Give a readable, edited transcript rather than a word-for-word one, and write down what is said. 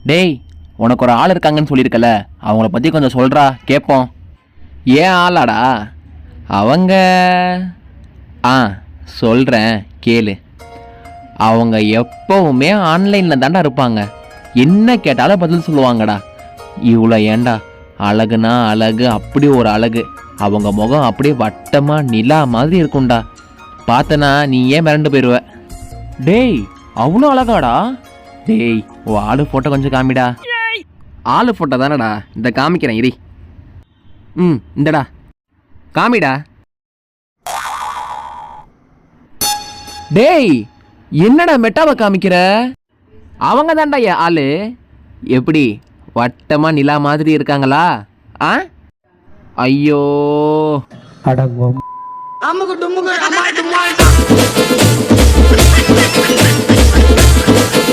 டேய், உனக்கு ஒரு ஆள் இருக்காங்கன்னு சொல்லியிருக்கல, அவங்கள பற்றி கொஞ்சம் சொல்கிறா கேட்போம். ஏன் ஆளாடா? அவங்க ஆ சொல்கிறேன் கேளு. அவங்க எப்போவுமே ஆன்லைனில் தாண்டா இருப்பாங்க. என்ன கேட்டாலும் பதில் சொல்லுவாங்கடா. இவ்வளோ ஏண்டா, அழகுனா அழகு, அப்படி ஒரு அழகு. அவங்க முகம் அப்படியே வட்டமாக நிலா மாதிரி இருக்கும்டா. பார்த்தனா நீ ஏன் மிரண்டு போயிடுவ. டேய், அவ்வளோ அழகாடா? டேய், ஓ ஆளு ஃபோட்டோ கொஞ்சம் காமிடா. ஆளு ஃபோட்டோ தானடா, இந்த காமிக்கிறேன் இரி. இந்தடா காமிடா. டேய், என்னடா மெட்டாவை காமிக்கிற? அவங்க தான்டா என் ஆளு. எப்படி வட்டமா நிலா மாதிரி இருக்காங்களா? ஆ ஐயோ அடங்கும்.